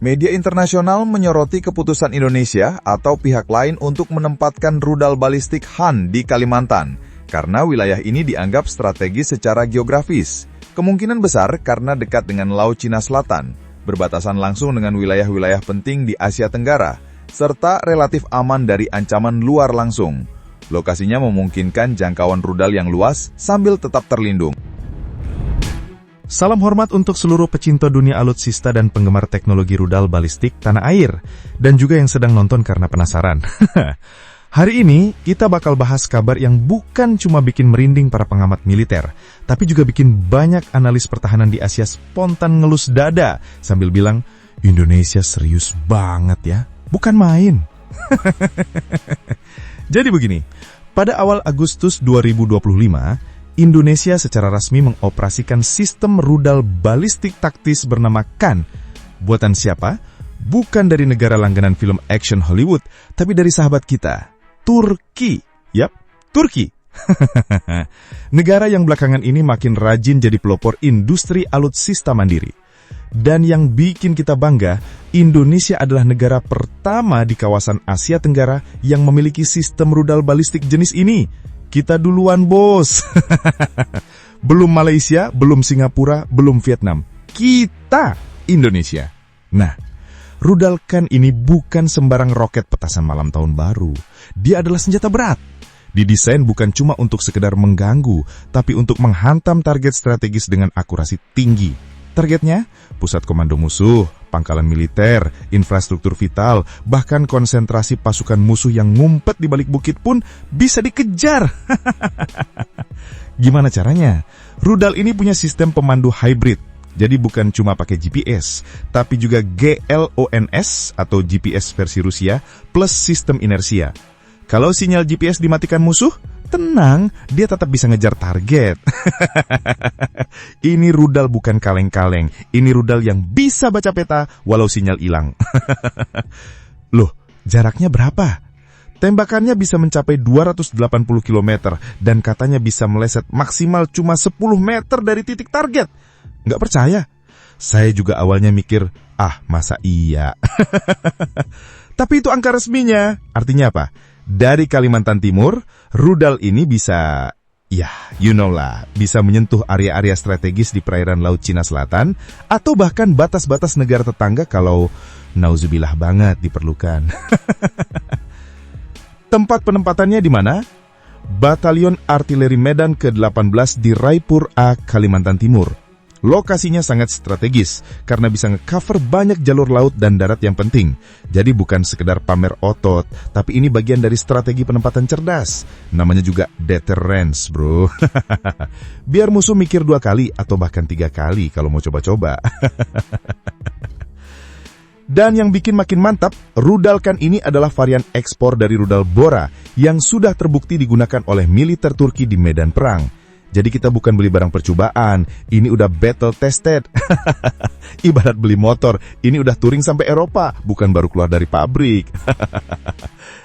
Media internasional menyoroti keputusan Indonesia atau pihak lain untuk menempatkan rudal balistik Han di Kalimantan, karena wilayah ini dianggap strategis secara geografis. Kemungkinan besar karena dekat dengan Laut Cina Selatan, berbatasan langsung dengan wilayah-wilayah penting di Asia Tenggara, serta relatif aman dari ancaman luar langsung. Lokasinya memungkinkan jangkauan rudal yang luas sambil tetap terlindung. Salam hormat untuk seluruh pecinta dunia alutsista dan penggemar teknologi rudal balistik tanah air, dan juga yang sedang nonton karena penasaran. Hari ini, kita bakal bahas kabar yang bukan cuma bikin merinding para pengamat militer, tapi juga bikin banyak analis pertahanan di Asia spontan ngelus dada, sambil bilang, Indonesia serius banget ya, bukan main. Jadi begini, pada awal Agustus 2025, Indonesia secara resmi mengoperasikan sistem rudal balistik taktis bernama KAN. Buatan siapa? Bukan dari negara langganan film action Hollywood, tapi dari sahabat kita, Turki. Yap, Turki. Negara yang belakangan ini makin rajin jadi pelopor industri alutsista mandiri. Dan yang bikin kita bangga, Indonesia adalah negara pertama di kawasan Asia Tenggara yang memiliki sistem rudal balistik jenis ini. Kita duluan, bos. Belum Malaysia, belum Singapura, belum Vietnam. Kita, Indonesia. Nah, rudal KAN ini bukan sembarang roket petasan malam tahun baru. Dia adalah senjata berat. Didesain bukan cuma untuk sekedar mengganggu, tapi untuk menghantam target strategis dengan akurasi tinggi. Targetnya, pusat komando musuh, pangkalan militer, infrastruktur vital, bahkan konsentrasi pasukan musuh yang ngumpet di balik bukit pun bisa dikejar. Gimana caranya? Rudal ini punya sistem pemandu hybrid. Jadi bukan cuma pakai GPS, tapi juga GLONS atau GPS versi Rusia plus sistem inersia. Kalau sinyal GPS dimatikan musuh, tenang, dia tetap bisa ngejar target. Ini rudal bukan kaleng-kaleng. Ini rudal yang bisa baca peta walau sinyal hilang. Loh, jaraknya berapa? Tembakannya bisa mencapai 280 km dan katanya bisa meleset maksimal cuma 10 meter dari titik target. Nggak percaya? Saya juga awalnya mikir, masa iya? Tapi itu angka resminya. Artinya apa? Dari Kalimantan Timur, rudal ini bisa, bisa menyentuh area-area strategis di perairan Laut Cina Selatan, atau bahkan batas-batas negara tetangga kalau nauzubillah banget diperlukan. Tempat penempatannya di mana? Batalion Artileri Medan ke-18 di Raipur A, Kalimantan Timur. Lokasinya sangat strategis, karena bisa nge-cover banyak jalur laut dan darat yang penting. Jadi bukan sekedar pamer otot, tapi ini bagian dari strategi penempatan cerdas. Namanya juga deterrence, bro. Biar musuh mikir 2 kali atau bahkan 3 kali kalau mau coba-coba. Dan yang bikin makin mantap, rudal KAN ini adalah varian ekspor dari rudal Bora yang sudah terbukti digunakan oleh militer Turki di medan perang. Jadi kita bukan beli barang percobaan, ini udah battle tested. Ibarat beli motor, ini udah touring sampai Eropa, bukan baru keluar dari pabrik.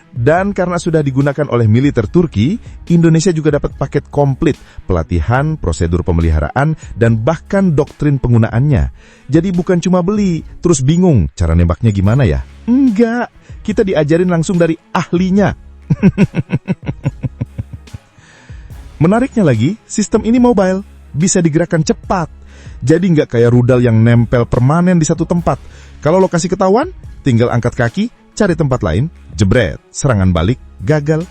Dan karena sudah digunakan oleh militer Turki, Indonesia juga dapat paket komplit, pelatihan, prosedur pemeliharaan, dan bahkan doktrin penggunaannya. Jadi bukan cuma beli, terus bingung cara nembaknya gimana ya? Enggak, kita diajarin langsung dari ahlinya. Menariknya lagi, sistem ini mobile, bisa digerakkan cepat. Jadi nggak kayak rudal yang nempel permanen di satu tempat. Kalau lokasi ketahuan, tinggal angkat kaki, cari tempat lain, jebret, serangan balik, gagal.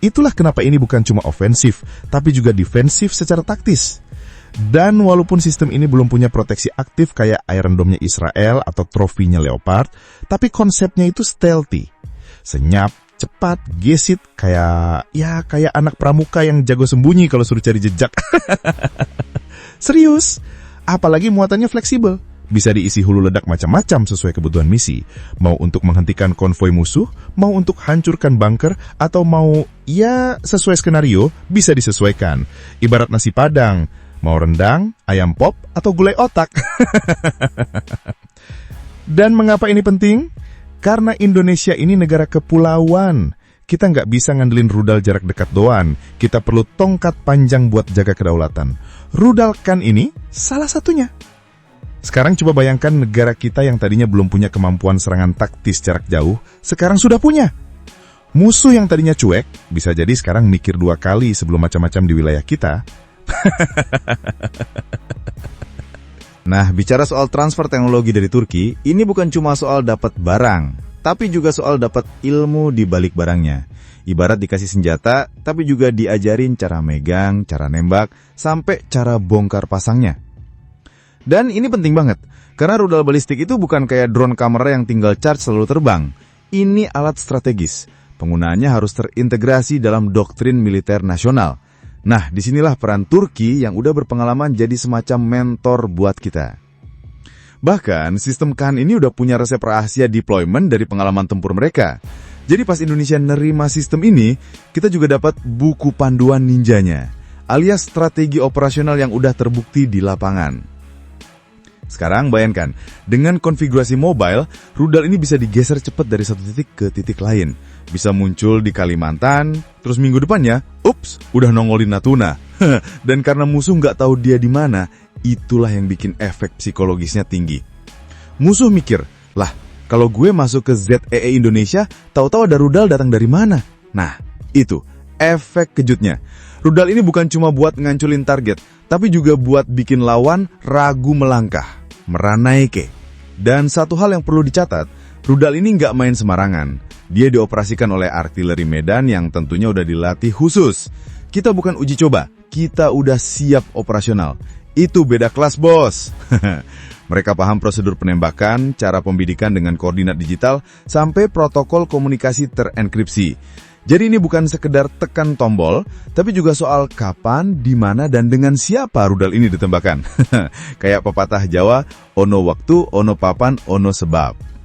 Itulah kenapa ini bukan cuma ofensif, tapi juga defensif secara taktis. Dan walaupun sistem ini belum punya proteksi aktif kayak Iron Dome-nya Israel atau trofinya Leopard, tapi konsepnya itu stealthy. Senyap, cepat, gesit, kayak anak pramuka yang jago sembunyi kalau suruh cari jejak. Serius, apalagi muatannya fleksibel. Bisa diisi hulu ledak macam-macam sesuai kebutuhan misi. Mau untuk menghentikan konvoi musuh, mau untuk hancurkan bunker, atau mau, sesuai skenario, bisa disesuaikan. Ibarat nasi padang, mau rendang, ayam pop, atau gulai otak. Dan mengapa ini penting? Karena Indonesia ini negara kepulauan. Kita nggak bisa ngandelin rudal jarak dekat doang. Kita perlu tongkat panjang buat jaga kedaulatan. Rudal KAN ini salah satunya. Sekarang coba bayangkan negara kita yang tadinya belum punya kemampuan serangan taktis jarak jauh, sekarang sudah punya. Musuh yang tadinya cuek, bisa jadi sekarang mikir 2 kali sebelum macam-macam di wilayah kita. Nah, bicara soal transfer teknologi dari Turki, ini bukan cuma soal dapat barang, tapi juga soal dapat ilmu di balik barangnya. Ibarat dikasih senjata, tapi juga diajarin cara megang, cara nembak, sampai cara bongkar pasangnya. Dan ini penting banget, karena rudal balistik itu bukan kayak drone kamera yang tinggal charge selalu terbang. Ini alat strategis. Penggunaannya harus terintegrasi dalam doktrin militer nasional. Nah, disinilah peran Turki yang udah berpengalaman jadi semacam mentor buat kita. Bahkan, sistem KAN ini udah punya resep rahasia deployment dari pengalaman tempur mereka. Jadi pas Indonesia nerima sistem ini, kita juga dapat buku panduan ninjanya, alias strategi operasional yang udah terbukti di lapangan. Sekarang bayangkan, dengan konfigurasi mobile, rudal ini bisa digeser cepat dari satu titik ke titik lain. Bisa muncul di Kalimantan, terus minggu depannya, ups, udah nongol di Natuna. Dan karena musuh nggak tahu dia di mana, itulah yang bikin efek psikologisnya tinggi. Musuh mikir, lah, kalau gue masuk ke ZEE Indonesia, tahu-tahu ada rudal datang dari mana? Nah, itu efek kejutnya. Rudal ini bukan cuma buat nganculin target, tapi juga buat bikin lawan ragu melangkah, meranaike. Dan satu hal yang perlu dicatat, rudal ini nggak main sembarangan. Dia dioperasikan oleh artileri medan yang tentunya udah dilatih khusus. Kita bukan uji coba, kita udah siap operasional. Itu beda kelas, bos. Mereka paham prosedur penembakan, cara pembidikan dengan koordinat digital, sampai protokol komunikasi terenkripsi. Jadi ini bukan sekedar tekan tombol, tapi juga soal kapan, di mana, dan dengan siapa rudal ini ditembakkan. Kayak pepatah Jawa, ono waktu, ono papan, ono sebab.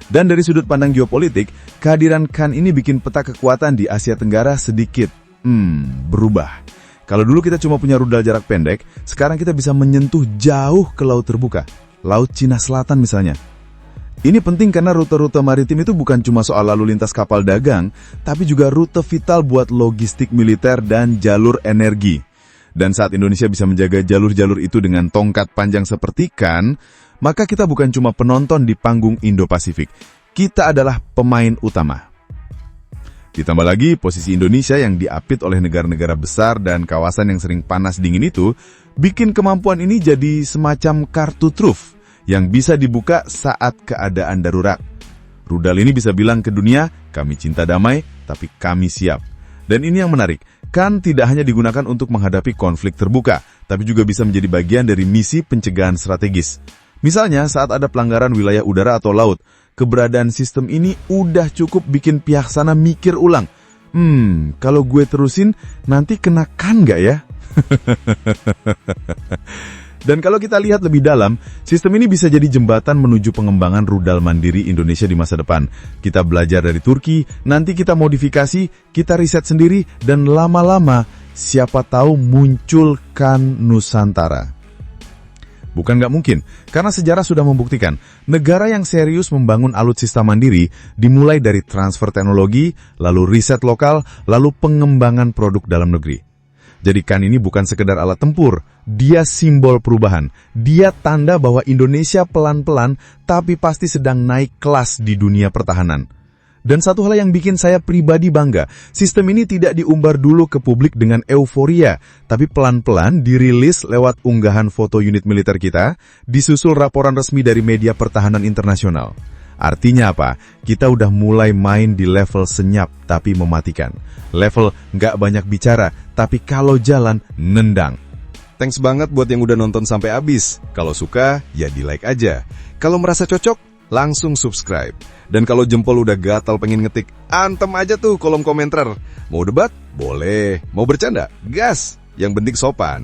Dan dari sudut pandang geopolitik, kehadiran KAN ini bikin peta kekuatan di Asia Tenggara sedikit berubah. Kalau dulu kita cuma punya rudal jarak pendek, sekarang kita bisa menyentuh jauh ke laut terbuka. Laut Cina Selatan misalnya. Ini penting karena rute-rute maritim itu bukan cuma soal lalu lintas kapal dagang, tapi juga rute vital buat logistik militer dan jalur energi. Dan saat Indonesia bisa menjaga jalur-jalur itu dengan tongkat panjang seperti KAN, maka kita bukan cuma penonton di panggung Indo-Pasifik. Kita adalah pemain utama. Ditambah lagi, posisi Indonesia yang diapit oleh negara-negara besar dan kawasan yang sering panas dingin itu, bikin kemampuan ini jadi semacam kartu truf yang bisa dibuka saat keadaan darurat. Rudal ini bisa bilang ke dunia, kami cinta damai, tapi kami siap. Dan ini yang menarik, KAN tidak hanya digunakan untuk menghadapi konflik terbuka, tapi juga bisa menjadi bagian dari misi pencegahan strategis. Misalnya saat ada pelanggaran wilayah udara atau laut, keberadaan sistem ini udah cukup bikin pihak sana mikir ulang. Kalau gue terusin, nanti kena KAN nggak ya? Dan kalau kita lihat lebih dalam, sistem ini bisa jadi jembatan menuju pengembangan rudal mandiri Indonesia di masa depan. Kita belajar dari Turki, nanti kita modifikasi, kita riset sendiri, dan lama-lama siapa tahu muncul KAN Nusantara. Bukan nggak mungkin, karena sejarah sudah membuktikan, negara yang serius membangun alutsista mandiri dimulai dari transfer teknologi, lalu riset lokal, lalu pengembangan produk dalam negeri. Jadi KAN ini bukan sekedar alat tempur, dia simbol perubahan. Dia tanda bahwa Indonesia pelan-pelan tapi pasti sedang naik kelas di dunia pertahanan. Dan satu hal yang bikin saya pribadi bangga, sistem ini tidak diumbar dulu ke publik dengan euforia, tapi pelan-pelan dirilis lewat unggahan foto unit militer kita, disusul laporan resmi dari media pertahanan internasional. Artinya apa? Kita udah mulai main di level senyap tapi mematikan. Level nggak banyak bicara, tapi kalau jalan, nendang. Thanks banget buat yang udah nonton sampai habis. Kalau suka, ya di-like aja. Kalau merasa cocok, langsung subscribe. Dan kalau jempol udah gatal pengen ngetik, antem aja tuh kolom komentar. Mau debat? Boleh. Mau bercanda? Gas. Yang penting sopan.